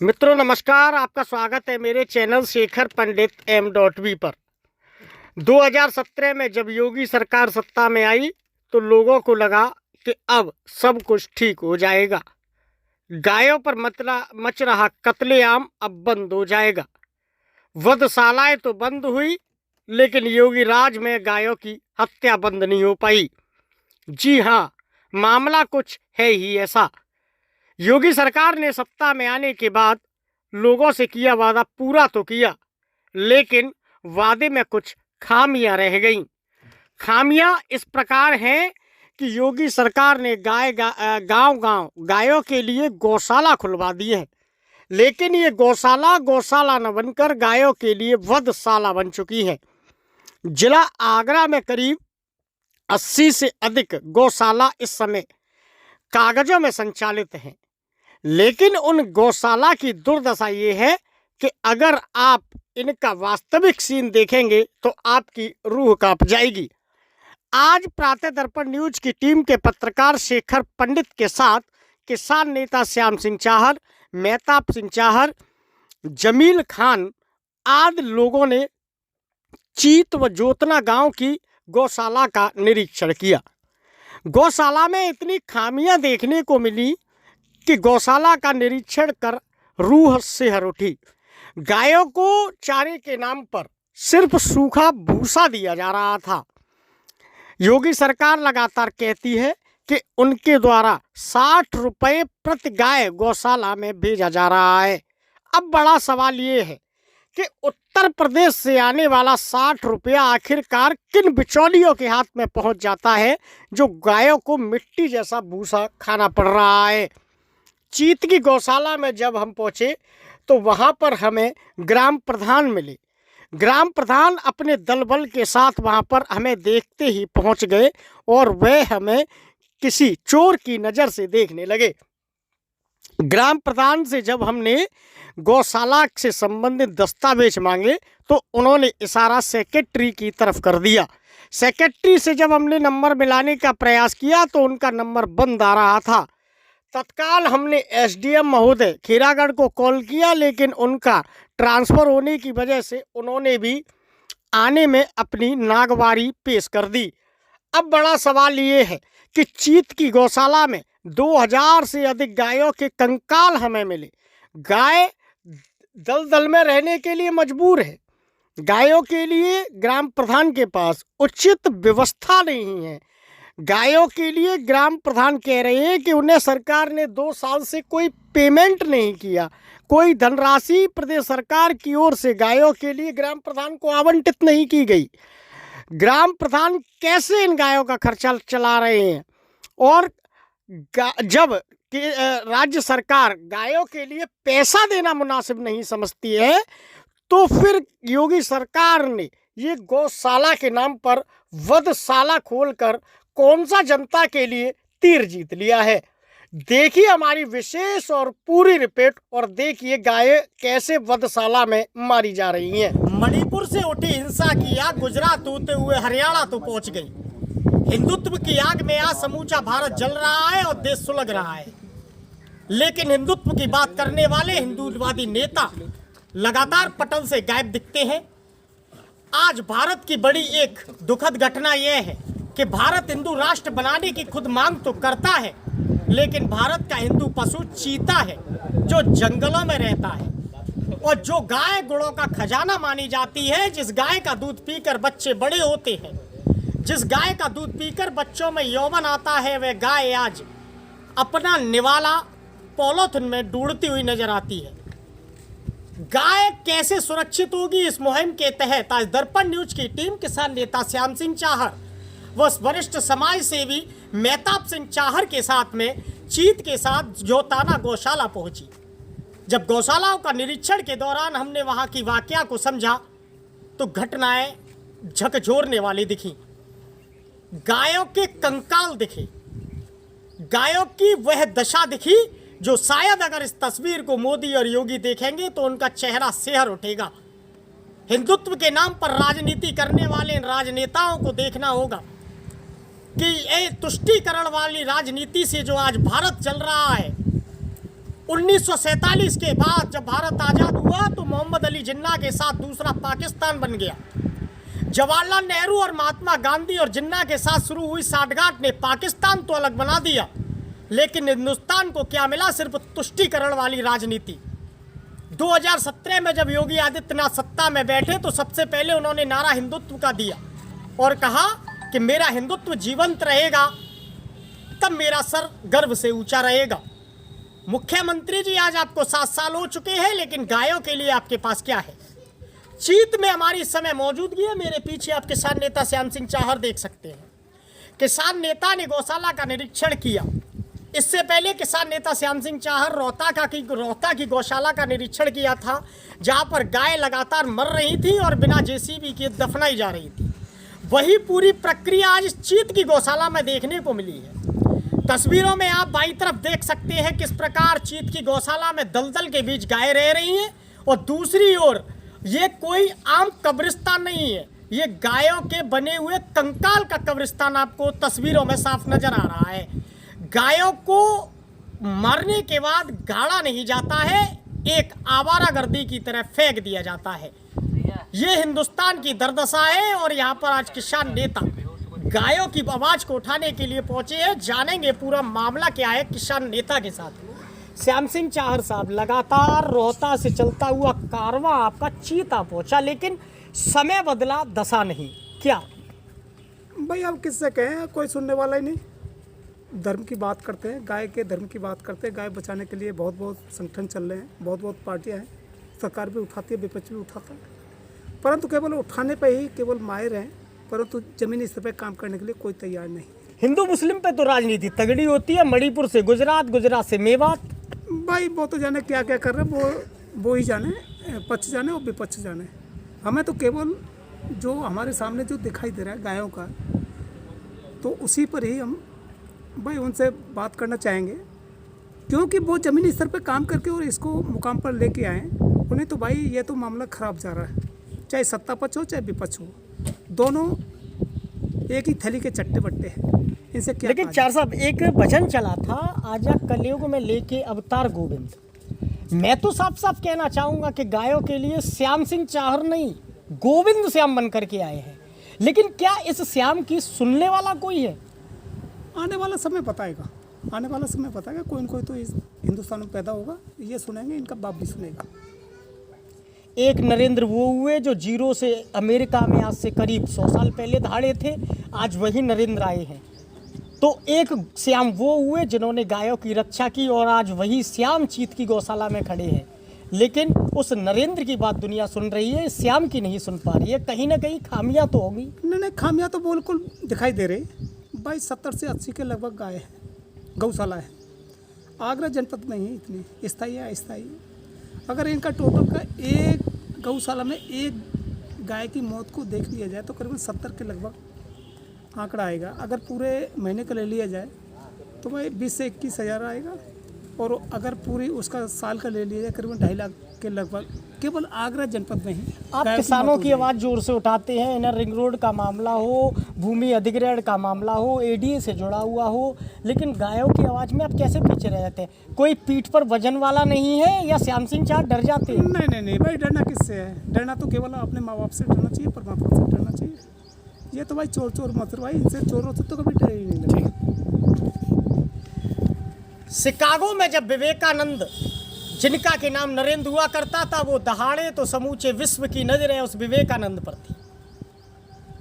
मित्रों नमस्कार, आपका स्वागत है मेरे चैनल शेखर पंडित M.V पर। 2017 में जब योगी सरकार सत्ता में आई तो लोगों को लगा कि अब सब कुछ ठीक हो जाएगा। गायों पर मच रहा कत्लेआम अब बंद हो जाएगा। वधशालाएं तो बंद हुई, लेकिन योगी राज में गायों की हत्या बंद नहीं हो पाई। जी हाँ, मामला कुछ है ही ऐसा। योगी सरकार ने सत्ता में आने के बाद लोगों से किया वादा पूरा तो किया, लेकिन वादे में कुछ खामियां रह गईं। खामियां इस प्रकार हैं कि योगी सरकार ने गांव-गांव गायों के लिए गौशाला खुलवा दिए हैं, लेकिन ये गौशाला न बनकर गायों के लिए वधशाला बन चुकी है। जिला आगरा में करीब 80 से अधिक गौशाला इस समय कागजों में संचालित हैं, लेकिन उन गौशाला की दुर्दशा ये है कि अगर आप इनका वास्तविक सीन देखेंगे तो आपकी रूह कांप जाएगी। आज प्रातः दर्पण न्यूज की टीम के पत्रकार शेखर पंडित के साथ किसान नेता श्याम सिंह चाहर, मेहताब सिंह चाहर, जमील खान आदि लोगों ने चीत व जोतना गांव की गौशाला का निरीक्षण किया। गौशाला में इतनी खामियां देखने को मिली कि गौशाला का निरीक्षण कर रूह सिहर उठी। गायों को चारे के नाम पर सिर्फ सूखा भूसा दिया जा रहा था। योगी सरकार लगातार कहती है कि उनके द्वारा 60 रुपये प्रति गाय गौशाला में भेजा जा रहा है। अब बड़ा सवाल ये है कि उत्तर प्रदेश से आने वाला 60 रुपया आखिरकार किन बिचौलियों के हाथ में पहुंच जाता है, जो गायों को मिट्टी जैसा भूसा खाना पड़ रहा है। चीत की गौशाला में जब हम पहुंचे तो वहां पर हमें ग्राम प्रधान मिले। ग्राम प्रधान अपने दल बल के साथ वहां पर हमें देखते ही पहुंच गए और वह हमें किसी चोर की नज़र से देखने लगे। ग्राम प्रधान से जब हमने गौशाला से संबंधित दस्तावेज मांगे तो उन्होंने इशारा सेक्रेटरी की तरफ कर दिया। सेक्रेटरी से जब हमने नंबर मिलाने का प्रयास किया तो उनका नंबर बंद आ रहा था। तत्काल हमने SDM महोदय खीरागढ़ को कॉल किया, लेकिन उनका ट्रांसफ़र होने की वजह से उन्होंने भी आने में अपनी नागवारी पेश कर दी। अब बड़ा सवाल ये है कि चीत की गौशाला में 2000 से अधिक गायों के कंकाल हमें मिले। गाय दलदल में रहने के लिए मजबूर है। गायों के लिए ग्राम प्रधान के पास उचित व्यवस्था नहीं है। गायों के लिए ग्राम प्रधान कह रहे हैं कि उन्हें सरकार ने 2 साल से कोई पेमेंट नहीं किया, कोई धनराशि प्रदेश सरकार की ओर से गायों के लिए ग्राम प्रधान को आवंटित नहीं की गई। ग्राम प्रधान कैसे इन गायों का खर्चा चला रहे हैं? और जब राज्य सरकार गायों के लिए पैसा देना मुनासिब नहीं समझती है, तो फिर योगी सरकार ने ये गौशाला के नाम पर वधशाला खोलकर कौन सा जनता के लिए तीर जीत लिया है। देखिए हमारी विशेष और पूरी रिपोर्ट और देखिए गायें कैसे वधशाला में मारी जा रही हैं। मणिपुर से उठी हिंसा की आग गुजरात होते हुए हरियाणा तो पहुंच गई। हिंदुत्व की आग में आज समूचा भारत जल रहा है और देश सुलग रहा है, लेकिन हिंदुत्व की बात करने वाले हिंदूवादी नेता लगातार पटल से गायब दिखते हैं। आज भारत की बड़ी एक दुखद घटना यह है कि भारत हिंदू राष्ट्र बनाने की खुद मांग तो करता है, लेकिन भारत का हिंदू पशु चीता है, जो जंगलों में रहता है और जो गाय गुड़ों का खजाना मानी जाती है। जिस गाय का दूध पीकर बच्चे बड़े होते हैं, जिस गाय का दूध पीकर बच्चों में यौवन आता है, वह गाय आज अपना निवाला पॉलीथिन में ढूंढती हुई नजर आती है। गाय कैसे सुरक्षित होगी? इस मुहिम के तहत आज दर्पण न्यूज की टीम किसान नेता श्याम सिंह चाहर व वरिष्ठ समाज सेवी मेहताब सिंह चाहर के साथ में चीत के साथ जोताना गौशाला पहुंची। जब गौशालाओं का निरीक्षण के दौरान हमने वहां की वाकया को समझा तो घटनाएं झकझोरने वाली दिखी। गायों के कंकाल दिखे, गायों की वह दशा दिखी जो शायद अगर इस तस्वीर को मोदी और योगी देखेंगे तो उनका चेहरा सिहर उठेगा। हिंदुत्व के नाम पर राजनीति करने वाले इन राजनेताओं को देखना होगा कि ये तुष्टीकरण वाली राजनीति से जो आज भारत चल रहा है, 1947 के बाद जब भारत आज़ाद हुआ तो मोहम्मद अली जिन्ना के साथ दूसरा पाकिस्तान बन गया। जवाहरलाल नेहरू और महात्मा गांधी और जिन्ना के साथ शुरू हुई साठगांठ ने पाकिस्तान तो अलग बना दिया, लेकिन हिंदुस्तान को क्या मिला? सिर्फ तुष्टीकरण वाली राजनीति। 2017 में जब योगी आदित्यनाथ सत्ता में बैठे तो सबसे पहले उन्होंने नारा हिंदुत्व का दिया और कहा कि मेरा हिंदुत्व जीवंत रहेगा, तब मेरा सर गर्व से ऊंचा रहेगा। मुख्यमंत्री जी, आज आपको 7 साल हो चुके हैं, लेकिन गायों के लिए आपके पास क्या है? चीत में हमारी इस समय मौजूदगी है। मेरे पीछे आप किसान नेता श्याम सिंह चाहर देख सकते हैं। किसान नेता ने गौशाला का निरीक्षण किया। इससे पहले किसान नेता श्याम सिंह चाहर रोहता की गौशाला का निरीक्षण किया था, जहां पर गाय लगातार मर रही थी और बिना जेसीबी के दफनाई जा रही थी। वही पूरी प्रक्रिया आज चीत की गौशाला में देखने को मिली है। तस्वीरों में आप बाईं तरफ देख सकते हैं किस प्रकार चीत की गौशाला में दलदल के बीच गाय रह रही हैं, और दूसरी ओर ये कोई आम कब्रिस्तान नहीं है, ये गायों के बने हुए कंकाल का कब्रिस्तान आपको तस्वीरों में साफ नजर आ रहा है। गायों को मरने के बाद गाड़ा नहीं जाता है, एक आवारागर्दी की तरह फेंक दिया जाता है। ये हिंदुस्तान की दुर्दशा है, और यहाँ पर आज किसान नेता गायों की आवाज को उठाने के लिए पहुंचे हैं। जानेंगे पूरा मामला क्या है किसान नेता के साथ। श्याम सिंह चाहर साहब, लगातार रोहता से चलता हुआ कारवां आपका चीता पहुंचा, लेकिन समय बदला, दशा नहीं। क्या भाई अब किससे कहें, कोई सुनने वाला ही नहीं। धर्म की बात करते हैं, गाय के धर्म की बात करते हैं। गाय बचाने के लिए बहुत बहुत संगठन चल रहे हैं, बहुत बहुत पार्टियां हैं, सरकार भी उठाती है, विपक्ष भी उठाता है, परंतु केवल उठाने पर ही केवल माहिर हैं, परंतु जमीनी स्तर पर काम करने के लिए कोई तैयार नहीं। हिंदू मुस्लिम पे तो राजनीति तगड़ी होती है, मणिपुर से गुजरात, गुजरात से मेवात। भाई वो तो जाने क्या क्या कर रहे हैं, वो ही जाने, पक्ष जाने और विपक्ष जाने। हमें तो केवल जो हमारे सामने जो दिखाई दे रहा है गायों का, तो उसी पर ही हम भाई उनसे बात करना चाहेंगे, क्योंकि वो ज़मीनी स्तर पर काम करके और इसको मुकाम पर लेके आए। उन्हें तो भाई ये तो मामला ख़राब जा रहा है, चाहे सत्ता पक्ष हो चाहे विपक्ष हो, दोनों एक ही थैली के चट्टे बट्टे हैं। इनसे क्या? लेकिन चार साहब, एक भजन चला था, आजा कलयुग में लेके अवतार गोविंद। मैं तो साफ साफ कहना चाहूँगा कि गायों के लिए श्याम सिंह चाहर नहीं, गोविंद श्याम बन करके आए हैं। लेकिन क्या इस श्याम की सुनने वाला कोई है? आने वाला समय बताएगा, आने वाला समय बताएगा। कोई न कोई तो इस हिंदुस्तान में पैदा होगा, ये सुनेंगे, इनका बाप भी सुनेगा। एक नरेंद्र वो हुए जो जीरो से अमेरिका में आज से करीब 100 साल पहले दहाड़े थे, आज वही नरेंद्र आए हैं। तो एक श्याम वो हुए जिन्होंने गायों की रक्षा की, और आज वही श्याम चीत की गौशाला में खड़े हैं। लेकिन उस नरेंद्र की बात दुनिया सुन रही है, श्याम की नहीं सुन पा रही है। कहीं ना कहीं खामियां तो होगी। नहीं, खामियां तो बिल्कुल दिखाई दे रही। भाई 70 से 80 के लगभग गाय है, गौशाला है। आगरा जनपद में ही इतनी स्थायी है, अस्थायी है। अगर इनका टोटल का एक गौशाला में एक गाय की मौत को देख लिया जाए तो करीबन 70 के लगभग आंकड़ा आएगा। अगर पूरे महीने का ले लिया जाए तो भाई 20 से 21 हज़ार आएगा, और अगर पूरी उसका साल का ले लिया जाए करीबन 2.5 लाख के लगभग, केवल आगरा जनपद में ही। आप किसानों की आवाज़ जोर से उठाते हैं, इनर रिंग रोड का मामला हो, भूमि अधिग्रहण का मामला हो, एडीए से जुड़ा हुआ हो, लेकिन गायों की आवाज़ में आप कैसे पीछे रह जाते हैं? कोई पीठ पर वजन वाला नहीं है, या श्याम सिंह चाहर डर जाते हैं? नहीं भाई, डरना किससे है? डरना तो केवल अपने माँ बाप से डरना चाहिए, परमात्मा से डरना चाहिए। ये तो भाई चोर मत भाई, इनसे चोरों से तो कभी डर ही नहीं लगे। शिकागो में जब विवेकानंद, जिनका के नाम नरेंद्र हुआ करता था, वो दहाड़े तो समूचे विश्व की नजरें उस विवेकानंद पर थी।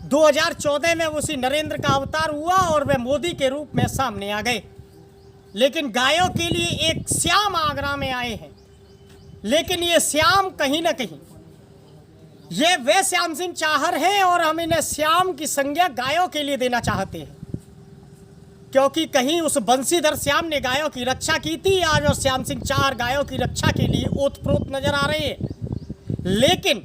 2014 में उसी नरेंद्र का अवतार हुआ और वे मोदी के रूप में सामने आ गए। लेकिन गायों के लिए एक श्याम आगरा में आए हैं, लेकिन ये श्याम कहीं ना कहीं ये वे श्याम सिंह चाहर हैं, और हम इन्हें श्याम की संज्ञा गायों के लिए देना चाहते हैं, क्योंकि कहीं उस बंशीधर श्याम ने गायों की रक्षा की थी, आज और श्याम सिंह चाहर गायों की रक्षा के लिए ओतप्रोत नजर आ रहे हैं। लेकिन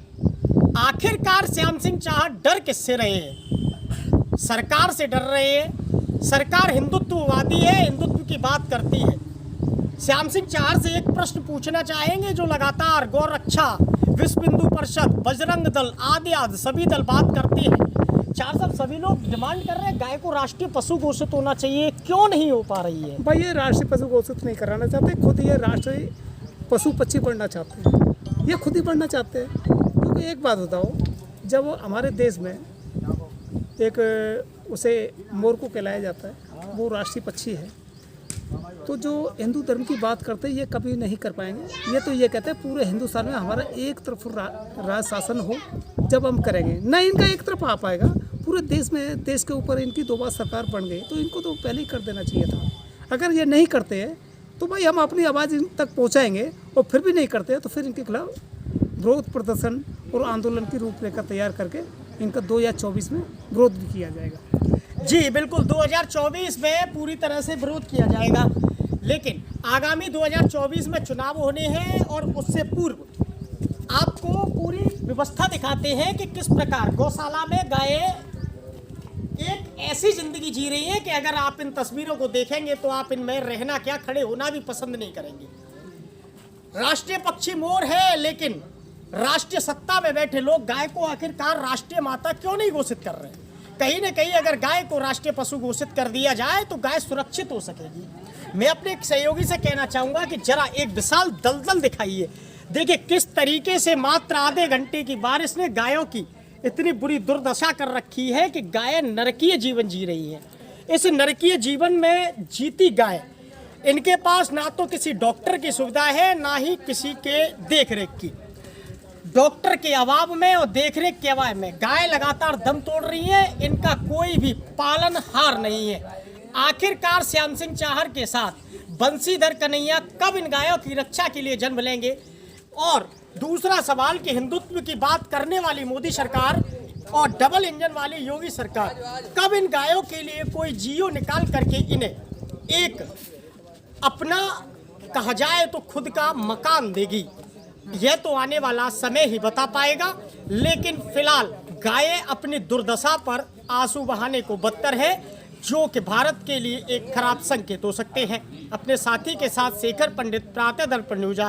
आखिरकार श्याम सिंह चाहर डर किससे रहे हैं? सरकार से डर रहे हैं। सरकार हिंदुत्ववादी है, हिंदुत्व की बात करती है। श्याम सिंह चाहर से एक प्रश्न पूछना चाहेंगे, जो लगातार गौ रक्षा, विश्व हिंदू परिषद, बजरंग दल आदि सभी दल बात करते हैं 4 साल सभी लोग डिमांड कर रहे हैं गाय को राष्ट्रीय पशु घोषित होना चाहिए, क्यों नहीं हो पा रही है? भाई ये राष्ट्रीय पशु घोषित नहीं कराना चाहते, खुद ये राष्ट्रीय पशु पक्षी बनना चाहते हैं, ये खुद ही बनना चाहते हैं। क्योंकि एक बात बताओ, जब हमारे देश में एक उसे मोर को कहलाया जाता है, वो राष्ट्रीय पक्षी है, तो जो हिंदू धर्म की बात करते हैं ये कभी नहीं कर पाएंगे। ये तो ये कहते हैं पूरे हिंदुस्तान में हमारा एक तरफ राज शासन हो, जब हम करेंगे ना इनका एक तरफ आ पाएगा। पूरे देश में, देश के ऊपर इनकी 2 बार सरकार बन गई, तो इनको तो पहले ही कर देना चाहिए था। अगर ये नहीं करते हैं तो भाई हम अपनी आवाज़ इन तक पहुँचाएंगे, और फिर भी नहीं करते हैं तो फिर इनके खिलाफ विरोध प्रदर्शन और आंदोलन की रूपरेखा तैयार करके इनका 2024 में विरोध भी किया जाएगा। जी बिल्कुल, 2024 में पूरी तरह से विरोध किया जाएगा, लेकिन आगामी 2024 में चुनाव होने हैं और उससे पूर्व आपको पूरी व्यवस्था दिखाते हैं कि किस प्रकार गौशाला में गायें एक ऐसी जिंदगी जी रही है कि अगर आप इन तस्वीरों को देखेंगे तो आप इनमें रहना क्या, खड़े होना भी पसंद नहीं करेंगे। राष्ट्रीय पक्षी मोर है, लेकिन राष्ट्रीय सत्ता में बैठे लोग गाय को आखिरकार राष्ट्रीय माता क्यों नहीं घोषित कर रहे हैं? कहीं न कहीं अगर गाय को राष्ट्रीय पशु घोषित कर दिया जाए तो गाय सुरक्षित हो सकेगी। मैं अपने एक सहयोगी से कहना चाहूँगा कि जरा एक विशाल दलदल दिखाइए, देखिए किस तरीके से मात्र आधे घंटे की बारिश ने गायों की इतनी बुरी दुर्दशा कर रखी है कि गायें नरकीय जीवन जी रही हैं। इस नरकीय जीवन में जीती गाय, इनके पास ना तो किसी डॉक्टर की सुविधा है, ना ही किसी के देखरेख की। डॉक्टर के अभाव में और देखरेख के अभाव में गाय लगातार दम तोड़ रही है, इनका कोई भी पालनहार नहीं है। आखिरकार श्याम सिंह चाहर के साथ बंशीधर कन्हैया कब इन गायों की रक्षा के लिए जन्म लेंगे? और दूसरा सवाल कि हिंदुत्व की बात करने वाली मोदी सरकार और डबल इंजन वाली योगी सरकार कब इन गायों के लिए कोई जियो निकाल करके इन्हें एक अपना कहा जाए तो खुद का मकान देगी? यह तो आने वाला समय ही बता पाएगा, लेकिन फिलहाल गायें अपनी दुर्दशा पर आंसू बहाने को बदतर है, जो कि भारत के लिए एक खराब संकेत हो सकते हैं। अपने साथी के साथ शेखर पंडित, प्रातः दर्पण न्यूज।